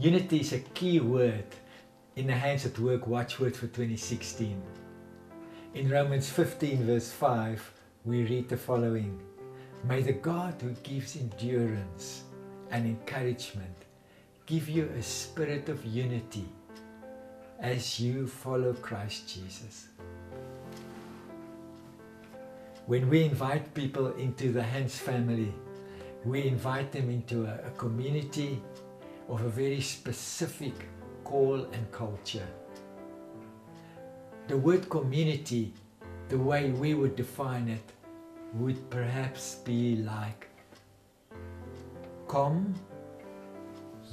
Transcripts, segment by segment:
Unity is a key word in the Hands at Work Watchword for 2016. In Romans 15 verse 5, we read the following: May the God who gives endurance and encouragement give you a spirit of unity as you follow Christ Jesus. When we invite people into the Hands family, we invite them into a community of a very specific call and culture. The word community, the way we would define it, would perhaps be like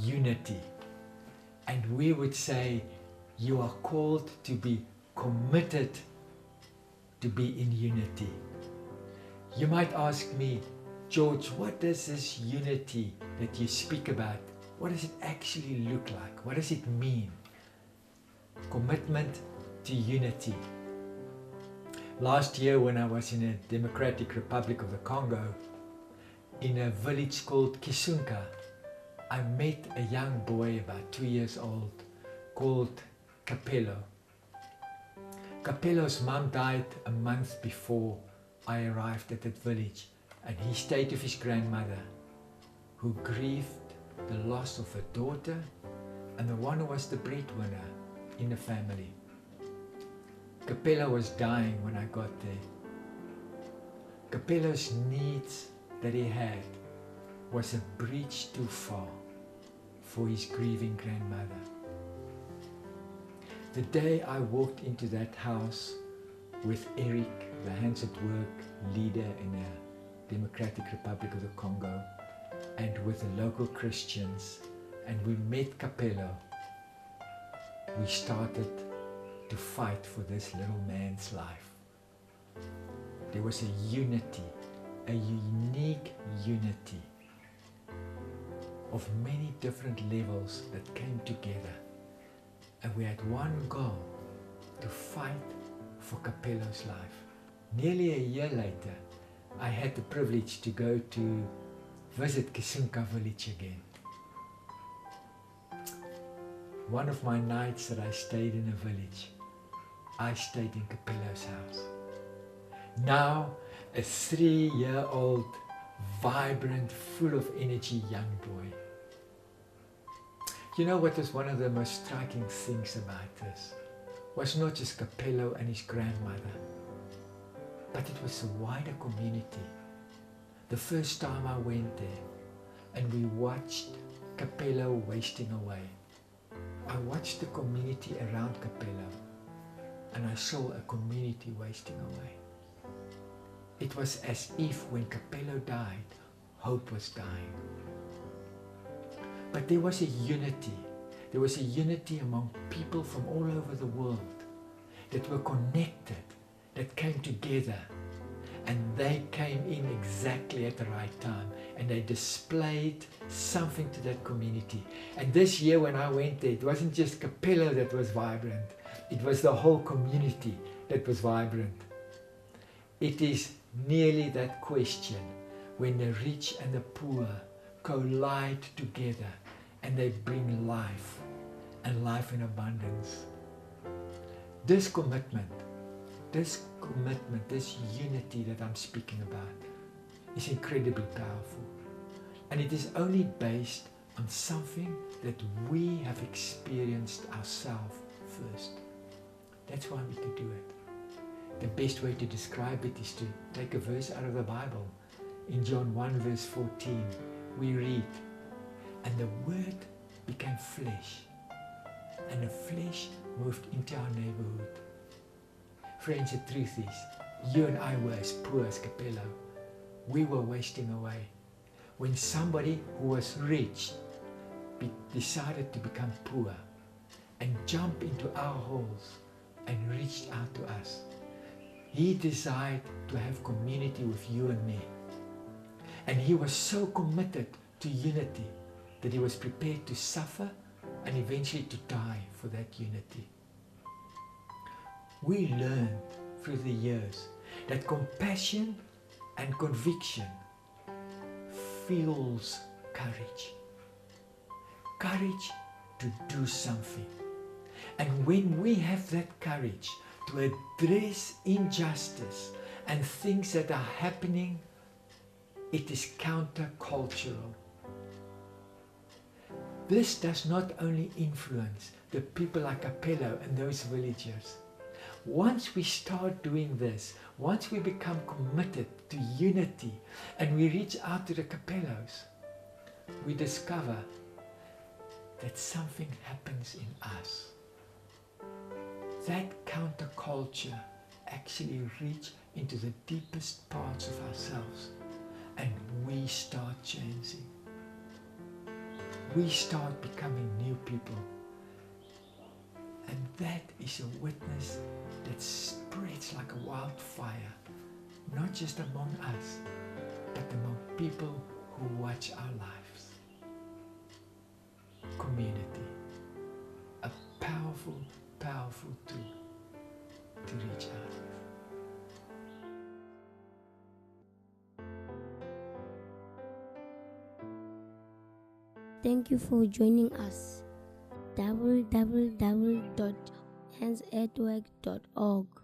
unity. And we would say you are called to be committed to be in unity. You might ask me, George, what does this unity that you speak about, what does it actually look like? What does it mean? Commitment to unity. Last year when I was in the Democratic Republic of the Congo, in a village called Kisunka, I met a young boy about 2 years old called Capello. Capello's mom died a month before I arrived at that village, and he stayed with his grandmother, who grieved the loss of her daughter and the one who was the breadwinner in the family. Capello was dying when I got there. Capello's needs that he had was a bridge too far for his grieving grandmother. The day I walked into that house with Eric, the Hands at Work leader in the Democratic Republic of the Congo, and with the local Christians, and we met Capello, we started to fight for this little man's life. There was a unity, a unique unity of many different levels that came together, and we had one goal: to fight for Capello's life. Nearly a year later, I had the privilege to go to visit Kisunka village again. One of my nights that I stayed in a village, I stayed in Capello's house. Now a 3-year-old, vibrant, full of energy young boy. You know what was one of the most striking things about this? Was not just Capello and his grandmother, but it was a wider community. The first time I went there and we watched Capello wasting away, I watched the community around Capello and I saw a community wasting away. It was as if when Capello died, hope was dying. But there was a unity. There was a unity among people from all over the world that were connected, that came together, and they came in exactly at the right time, and they displayed something to that community. And this year when I went there, it wasn't just Capello that was vibrant, it was the whole community that was vibrant. It is nearly that question when the rich and the poor collide together and they bring life, and life in abundance. This commitment, this unity that I'm speaking about is incredibly powerful, and it is only based on something that we have experienced ourselves first. That's why we can do it. The best way to describe it is to take a verse out of the Bible. In John 1 verse 14 we read, "And the Word became flesh, and the flesh moved into our neighborhood." Friends, the truth is, you and I were as poor as Capello. We were wasting away. When somebody who was rich decided to become poor and jump into our holes and reached out to us, he desired to have community with you and me. And he was so committed to unity that he was prepared to suffer and eventually to die for that unity. We learned through the years that compassion and conviction fuels courage. Courage to do something. And when we have that courage to address injustice and things that are happening, it is countercultural. This does not only influence the people like Capello and those villagers. Once we start doing this, once we become committed to unity and we reach out to the Capellos, we discover that something happens in us. That counterculture actually reaches into the deepest parts of ourselves and we start changing. We start becoming new people. And that is a witness that spreads like a wildfire, not just among us, but among people who watch our lives. Community, a powerful, powerful tool to reach out with. Thank you for joining us. www.handsatwork.org